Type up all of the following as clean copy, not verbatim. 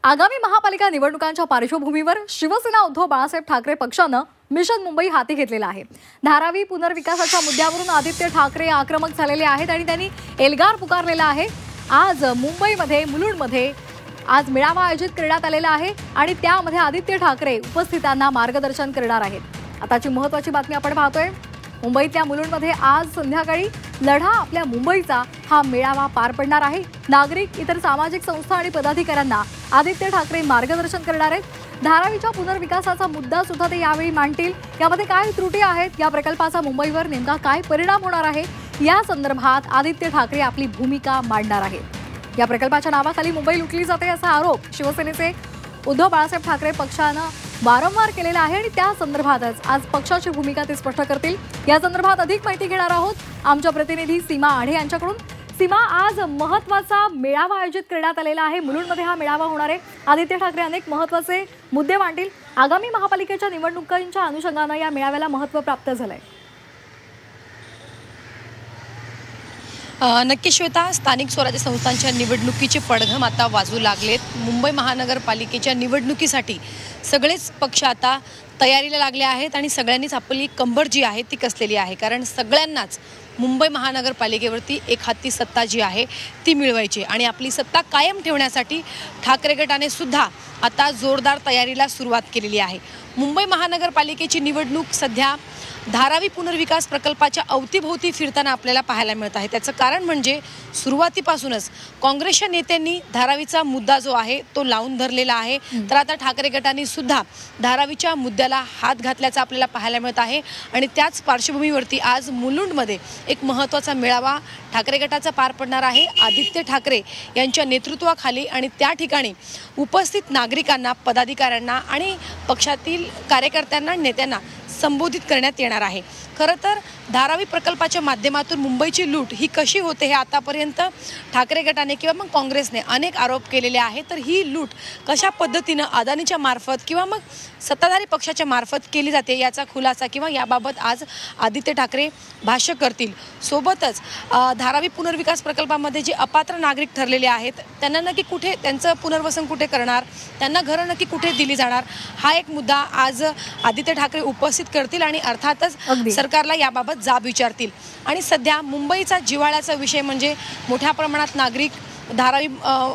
आगामी महापालिका निवडणुकांच्या पार्श्वभूमीवर शिवसेना उद्धव बाळासाहेब ठाकरे पक्षानं मिशन मुंबई हाती घेतलेला आहे। धारावी पुनर्विकासाच्या मुद्द्यावरून आदित्य ठाकरे आक्रमक झालेले आहेत आणि त्यांनी एल्गार पुकारलेला आहे। आज मुंबईमध्ये मुलुंडमध्ये आज मेळावा आयोजित करण्यात आलेला आहे आणि त्यामध्ये आदित्य ठाकरे उपस्थितांना मार्गदर्शन करणार आहेत। आताची महत्त्वाची बातमी आपण पाहतोय। मुंबईतल्या मुलुंडमध्ये आज संध्याकाळी लढा आपल्या मुंबईचा हा मेळावा पार पडणार आहे। नागरिक, इतर सामाजिक संस्था आणि पदाधिकाऱ्यांना आदित्य ठाकरे मार्गदर्शन करणार आहेत। धारावीच्या पुनर्विकासाचा मुद्दा सुद्धा ते यावेळी मांडतील। यामध्ये काय त्रुटी आहेत, या प्रकल्पाचा मुंबईवर नेमका काय परिणाम होणार आहे, या संदर्भात आदित्य ठाकरे आपली भूमिका मांडणार आहेत। या प्रकल्पाच्या नावाखाली मुंबई लुटली जाते असा आरोप शिवसेनेचे उद्धव बाळासाहेब ठाकरे पक्षानं वारंवार केलेला आहे आणि त्या संदर्भातच आज पक्षाची भूमिका ते स्पष्ट करतील। या संदर्भात अधिक माहिती घेणार आहोत आमच्या प्रतिनिधी सीमा आढे यांच्याकडून। सीमा, आज महत्त्वाचा मेळावा आयोजित करण्यात आलेला आहे। मुलुंडमध्ये हा मेळावा होणार आहे। आदित्य ठाकरे अनेक महत्त्वाचे मुद्दे मांडतील। आगामी महापालिकेच्या निवडणुकांच्या अनुषंगानं या मेळाव्याला महत्त्व प्राप्त झालंय। नक्की श्वेता, स्थानिक स्वराज्य संस्थांच्या निवडणुकीचे पडघम आता वाजू लागलेत। मुंबई महानगरपालिकेच्या निवडणुकीसाठी सगळेच पक्ष आता तयारीला लागले आहेत आणि सगळ्यांनीच आपली कंबर जी आहे ती कसलेली आहे, कारण सगळ्यांनाच मुंबई महानगरपालिकेवरती एक हाती सत्ता जी आहे ती मिळवायची आणि आपली सत्ता कायम ठेवण्यासाठी ठाकरे गटाने सुद्धा आता जोरदार तयारीला सुरुवात केलेली आहे। मुंबई महानगरपालिकेची निवडणूक सध्या धारावी पुनर्विकास प्रकल्पाच्या अवतीभोवती फिरताना आपल्याला पाहायला मिळत आहे। त्याचं कारण म्हणजे सुरुवातीपासूनच काँग्रेसच्या नेत्यांनी धारावीचा मुद्दा जो आहे तो लावून धरलेला आहे, तर आता ठाकरे गटाने सुद्धा धारावीच्या मुद्द्याला हात घातल्याचं आपल्याला पाहायला मिळत आहे आणि त्याच पार्श्वभूमीवरती आज मुलुंडमध्ये एक महत्त्वाचा मेळावा ठाकरे गटाचा पार पडणार आहे। आदित्य ठाकरे यांच्या नेतृत्वाखाली आणि त्या ठिकाणी उपस्थित नागरिकांना, पदाधिकाऱ्यांना आणि पक्षातील कार्यकर्त्यांना, नेत्यांना संबोधित करण्यात येणार आहे। खरं तर धारावी प्रकल्पाच्या माध्यमातून मुंबईची लूट ही कशी होते हे आतापर्यंत ठाकरे गटाने किंवा मग काँग्रेसने अनेक आरोप केलेले आहेत, तर ही लूट कशा पद्धतीनं अदानीच्या मार्फत किंवा मग सत्ताधारी पक्षाच्या मार्फत केली जाते याचा खुलासा किंवा याबाबत आज आदित्य ठाकरे भाष्य करतील। सोबतच धारावी पुनर्विकास प्रकल्पामध्ये जे अपात्र नागरिक ठरलेले आहेत त्यांना नक्की कुठे, त्यांचं पुनर्वसन कुठे करणार, त्यांना घरं नक्की कुठे दिली जाणार, हा एक मुद्दा आज आदित्य ठाकरे उपस्थित करतील आणि अर्थातच सरकारला याबाबत जाब विचारतील। आणि सध्या मुंबईचा जिव्हाळ्याचा विषय म्हणजे मोठ्या प्रमाणात नागरिक धारावी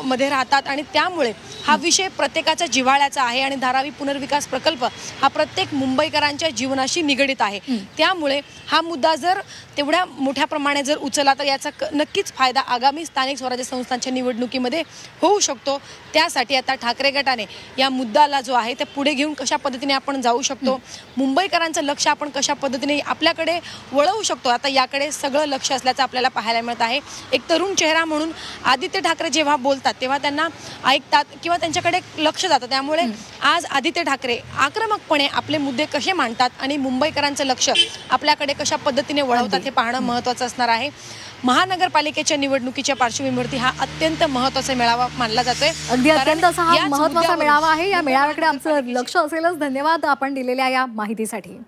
मध्ये राहतात आणि त्यामुळे हा विषय प्रत्येकाच्या जिव्हाळ्याचा आहे आणि धारावी पुनर्विकास प्रकल्प हा प्रत्येक मुंबईकरांच्या जीवनाशी निगडित आहे। त्यामुळे हा मुद्दा जर तेवढ्या मोठ्या प्रमाणात जर उचलला तर याचा नक्कीच फायदा आगामी स्थानिक स्वराज्य संस्थांच्या निवडणुकीमध्ये होऊ शकतो। त्यासाठी आता ठाकरे गटाने या मुद्द्याला जो आहे ते पुढे घेऊन कशा पद्धतीने आपण जाऊ शकतो, मुंबईकरांचं लक्ष आपण कशा पद्धतीने आपल्याकडे वळवू शकतो, आता याकडे सगळं लक्ष असल्याचं आपल्याला पाहायला मिळत आहे। एक तरुण चेहरा म्हणून आदित्य ठाकरे जेव्हा बोलतात तेव्हा त्यांना ऐकतात किंवा त्यांच्याकडे लक्ष जातं, त्यामुळे आज आदित्य ठाकरे आक्रमकपणे आपले मुद्दे कसे मांडतात आणि मुंबईकरांचं लक्ष आपल्याकडे कशा पद्धतीने वळवतात हे पाहणं महत्त्वाचं असणार आहे। महानगरपालिकेच्या निवडणुकीच्या पार्श्वभूमीवरती हा अत्यंत महत्त्वाचा मेळावा मानला जातोय। अत्यंत असा हा महत्त्वाचा मेळावा आहे। या मेळाव्याकडे आमचं लक्ष असेलच। धन्यवाद आपण दिलेल्या या माहितीसाठी।